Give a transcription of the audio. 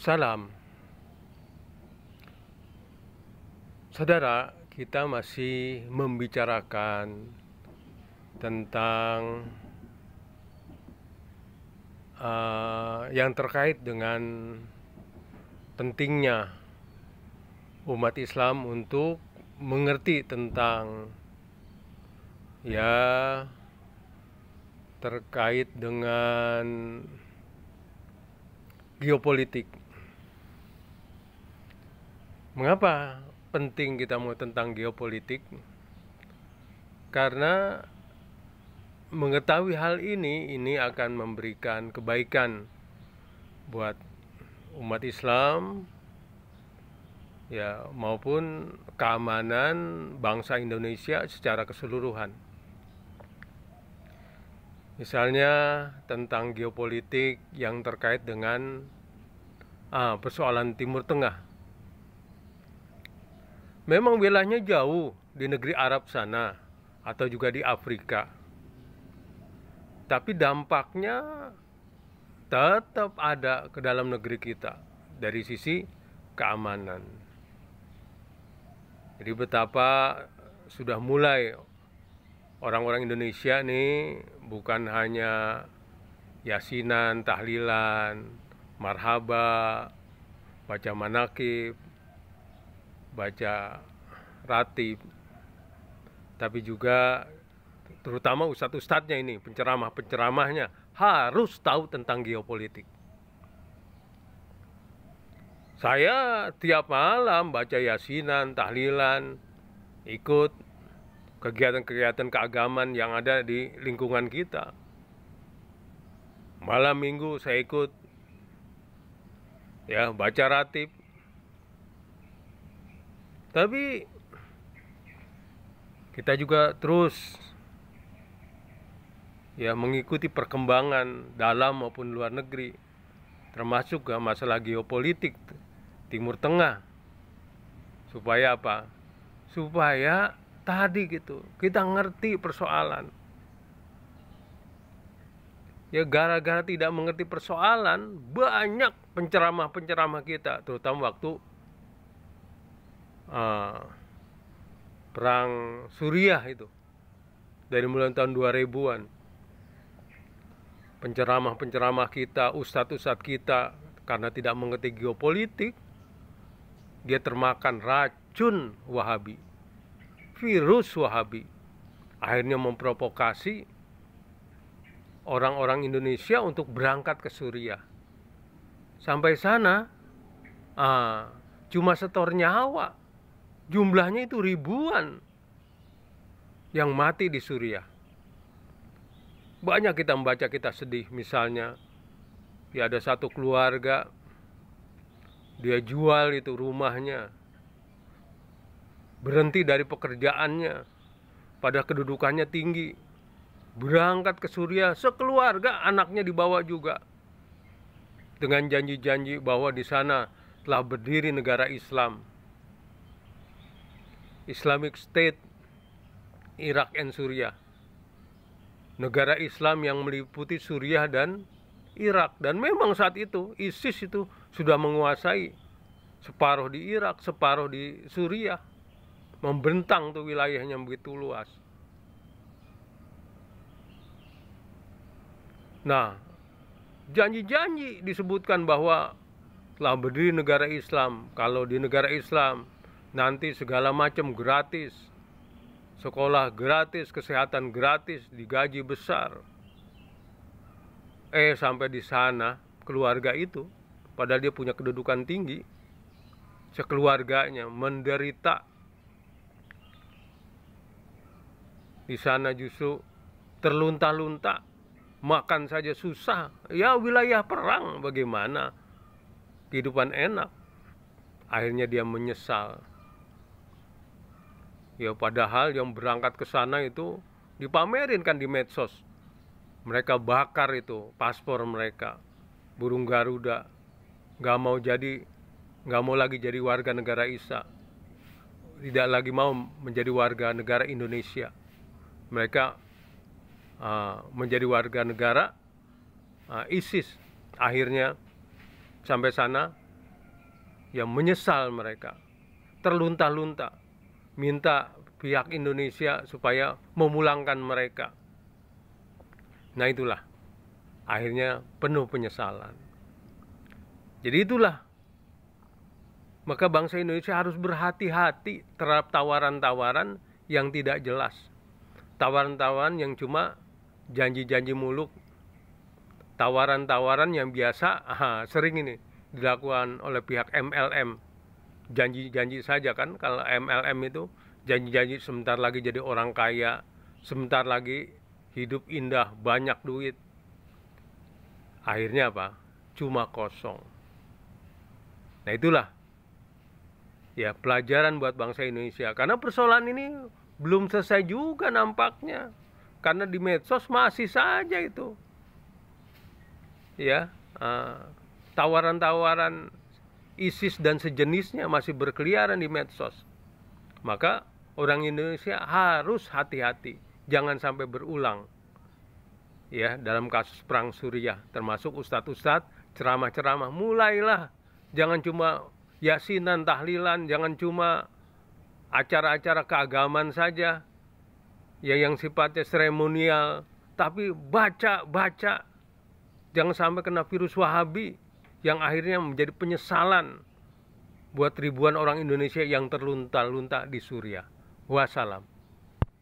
Salam. Saudara, kita masih membicarakan tentang yang terkait dengan pentingnya umat Islam untuk mengerti tentang terkait dengan geopolitik. Mengapa penting kita mau tentang geopolitik? Karena mengetahui hal ini akan memberikan kebaikan buat umat Islam maupun keamanan bangsa Indonesia secara keseluruhan. Misalnya tentang geopolitik yang terkait dengan persoalan Timur Tengah. Memang wilayahnya jauh di negeri Arab sana atau juga di Afrika. Tapi dampaknya tetap ada ke dalam negeri kita dari sisi keamanan. Jadi betapa sudah mulai orang-orang Indonesia nih bukan hanya yasinan, tahlilan, marhaba, baca manakib, baca ratib, tapi juga terutama ustadz-ustadznya ini, penceramah-penceramahnya harus tahu tentang geopolitik. Saya tiap malam baca yasinan, tahlilan, ikut kegiatan-kegiatan keagamaan yang ada di lingkungan kita. Malam minggu saya ikut baca ratib. Tapi kita juga terus mengikuti perkembangan dalam maupun luar negeri, termasuk masalah geopolitik Timur Tengah. Supaya apa? Supaya tadi kita ngerti persoalan. Gara-gara tidak mengerti persoalan, banyak penceramah-penceramah kita, terutama waktu perang Suriah itu, dari mulai tahun 2000-an. Penceramah-penceramah kita, ustadz-ustadz kita, karena tidak mengerti geopolitik, dia termakan racun Wahabi, virus Wahabi. Akhirnya memprovokasi orang-orang Indonesia untuk berangkat ke Suriah. Sampai sana cuma setor nyawa, jumlahnya itu ribuan yang mati di Suriah. Banyak kita membaca, kita sedih. Misalnya ada satu keluarga, dia jual itu rumahnya, berhenti dari pekerjaannya, pada kedudukannya tinggi, berangkat ke Suriah sekeluarga, anaknya dibawa juga, dengan janji-janji bahwa di sana telah berdiri negara Islam, Islamic State Irak and Suriah, negara Islam yang meliputi Suriah dan Irak. Dan memang saat itu ISIS itu sudah menguasai separuh di Irak, separuh di Suriah, membentang tuh wilayahnya begitu luas. Nah, janji-janji disebutkan bahwa telah berdiri negara Islam. Kalau di negara Islam nanti segala macam gratis, sekolah gratis, kesehatan gratis, digaji besar. Sampai di sana keluarga itu, padahal dia punya kedudukan tinggi, sekeluarganya menderita. Di sana justru terlunta-lunta, makan saja susah. Wilayah perang, bagaimana kehidupan enak? Akhirnya dia menyesal. Padahal yang berangkat ke sana itu dipamerin kan di medsos. Mereka bakar itu paspor mereka, burung Garuda, nggak mau lagi jadi warga negara ISA, tidak lagi mau menjadi warga negara Indonesia. Mereka menjadi warga negara ISIS. Akhirnya sampai sana Ya menyesal mereka, terlunta-lunta, minta pihak Indonesia supaya memulangkan mereka. Nah itulah, akhirnya penuh penyesalan. Jadi itulah, maka bangsa Indonesia harus berhati-hati terhadap tawaran-tawaran yang tidak jelas. Tawaran-tawaran yang cuma janji-janji muluk. Tawaran-tawaran yang biasa, sering ini dilakukan oleh pihak MLM. Janji-janji saja kan, kalau MLM itu janji-janji sebentar lagi jadi orang kaya, sebentar lagi hidup indah, banyak duit. Akhirnya apa? Cuma kosong. Nah itulah ya pelajaran buat bangsa Indonesia. Karena persoalan ini belum selesai juga nampaknya. Karena di medsos masih saja itu. Ya, tawaran-tawaran ISIS dan sejenisnya masih berkeliaran di medsos. Maka orang Indonesia harus hati-hati, jangan sampai berulang. Ya, dalam kasus perang Suriah, termasuk ustadz-ustadz ceramah-ceramah, mulailah, jangan cuma yasinan, tahlilan, jangan cuma acara-acara keagamaan saja, ya yang sifatnya seremonial, tapi baca. Jangan sampai kena virus Wahabi yang akhirnya menjadi penyesalan buat ribuan orang Indonesia yang terlunta-lunta di Suriah. Wassalam.